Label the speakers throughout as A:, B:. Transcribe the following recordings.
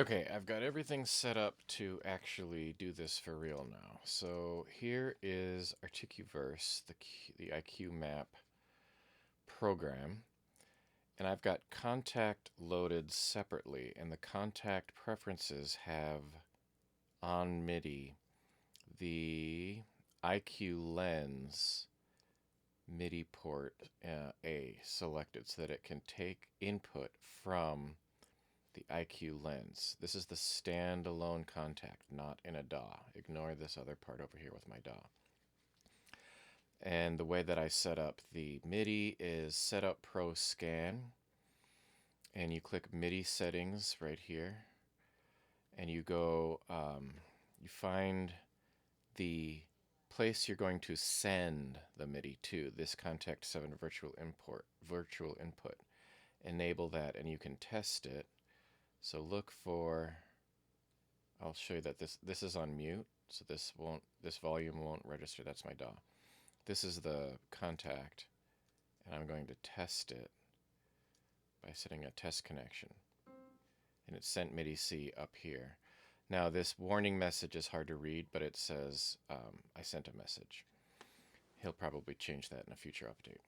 A: Okay, I've got everything set up to actually do this for real now. So here is Articuverse, the IQ map program, and I've got contact loaded separately, and the contact preferences have on MIDI the IQ lens MIDI port A selected so that it can take input from the IQ lens. This is the standalone contact, not in a DAW. Ignore this other part over here with my DAW. And the way that I set up the MIDI is Setup Pro Scan, and you click MIDI settings right here, and you go, you find the place you're going to send the MIDI to, this Contact 7 virtual input. Enable that, and you can test it. So look for, I'll show you that this is on mute, so this volume won't register. That's my DAW. This is the contact, and I'm going to test it by setting a test connection. And it sent MIDI C up here. Now this warning message is hard to read, but it says I sent a message. He'll probably change that in a future update.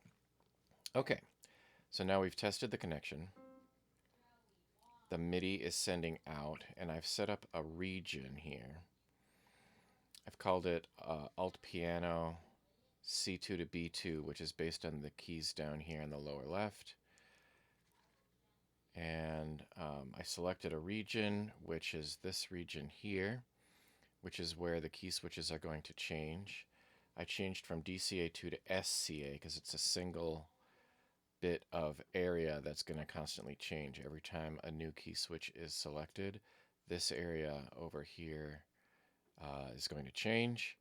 A: Okay, so now we've tested the connection. The MIDI is sending out, and I've set up a region here. I've called it Alt Piano C2 to B2, which is based on the keys down here in the lower left. And I selected a region, which is this region here, which is where the key switches are going to change. I changed from DCA2 to SCA because it's a single bit of area that's going to constantly change every time a new key switch is selected. This area over here is going to change.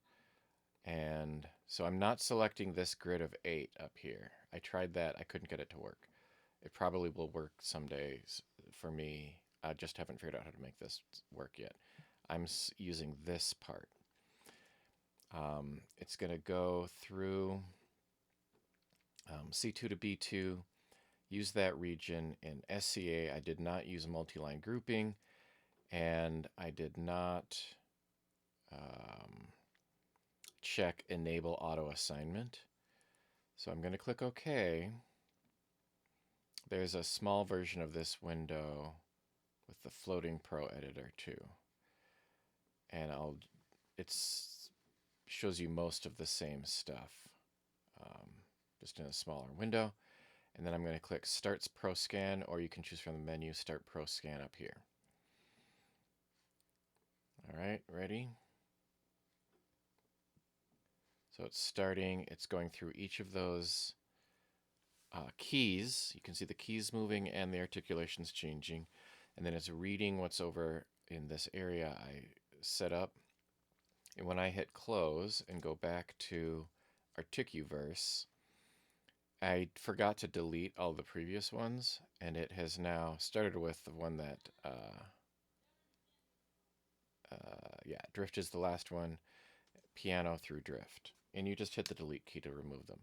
A: And so I'm not selecting this grid of 8 up here. I tried that. I couldn't get it to work. It probably will work someday for me. I just haven't figured out how to make this work yet. I'm using this part. It's going to go through C2 to B2, use that region. In SCA, I did not use multi-line grouping, and I did not check Enable Auto Assignment. So I'm going to click OK. There's a small version of this window with the Floating Pro editor too. And it shows you most of the same stuff, just in a smaller window. And then I'm going to click Starts Pro Scan, or you can choose from the menu Start Pro Scan up here. All right, ready? So it's starting, it's going through each of those keys. You can see the keys moving and the articulations changing. And then it's reading what's over in this area I set up. And when I hit close and go back to Articuverse, I forgot to delete all the previous ones, and it has now started with the one that, Drift is the last one, piano through Drift. And you just hit the delete key to remove them.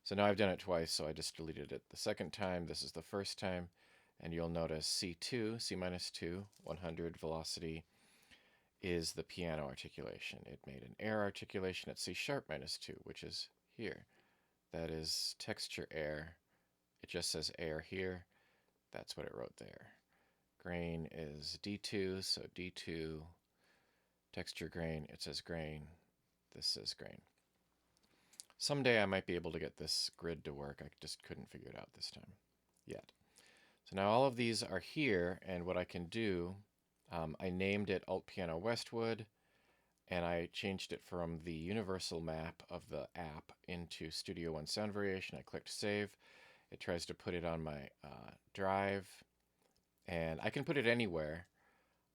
A: So now I've done it twice, so I just deleted it the second time. This is the first time, and you'll notice C2, C minus 2, 100 velocity is the piano articulation. It made an air articulation at C sharp minus 2, which is here. That is texture air. It just says air here. That's what it wrote there. Grain is D2, so D2, texture grain, it says grain. This says grain. Someday I might be able to get this grid to work. I just couldn't figure it out this time yet. So now all of these are here, and what I can do, I named it Alt Piano Westwood, and I changed it from the universal map of the app into Studio One Sound Variation. I clicked Save. It tries to put it on my drive, and I can put it anywhere,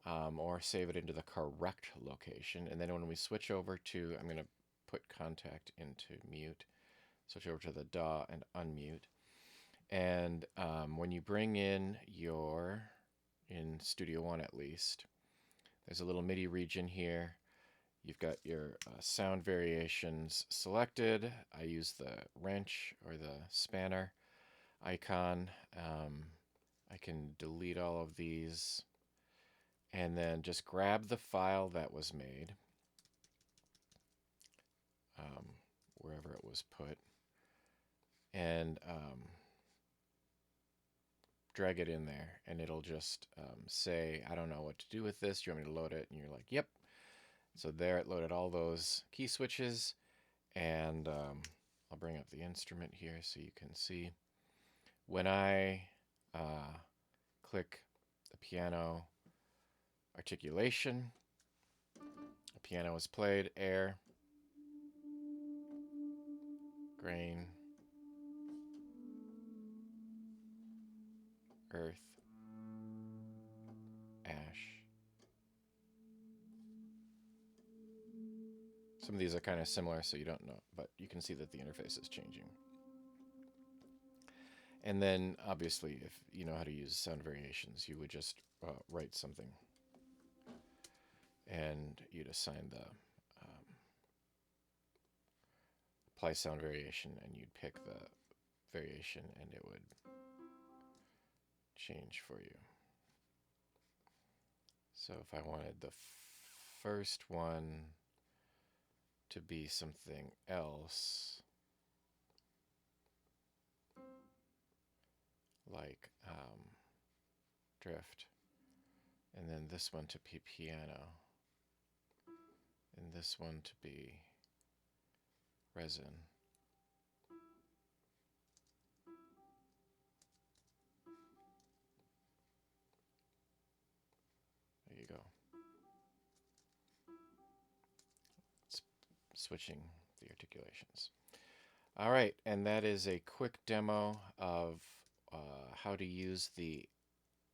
A: or save it into the correct location. And then when we switch over to, I'm going to put contact into mute, switch over to the DAW and unmute. And when you bring in in Studio One at least, there's a little MIDI region here. You've got your sound variations selected. I use the wrench or the spanner icon. I can delete all of these, and then just grab the file that was made, wherever it was put, and drag it in there, and it'll just say, I don't know what to do with this. Do you want me to load it? And you're like, yep. So there it loaded all those key switches, and I'll bring up the instrument here so you can see. When I click the piano articulation, the piano is played, air, grain, earth, ash. Some of these are kind of similar, so you don't know, but you can see that the interface is changing. And then, obviously, if you know how to use sound variations, you would just write something, and you'd assign the apply sound variation, and you'd pick the variation, and it would change for you. So if I wanted the first one to be something else, like drift, and then this one to be piano, and this one to be resin. There you go. Switching the articulations. All right, and that is a quick demo of how to use the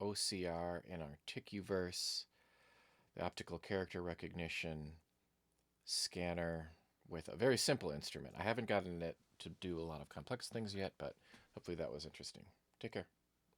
A: OCR in Articuverse, the optical character recognition scanner with a very simple instrument. I haven't gotten it to do a lot of complex things yet, but hopefully that was interesting. Take care.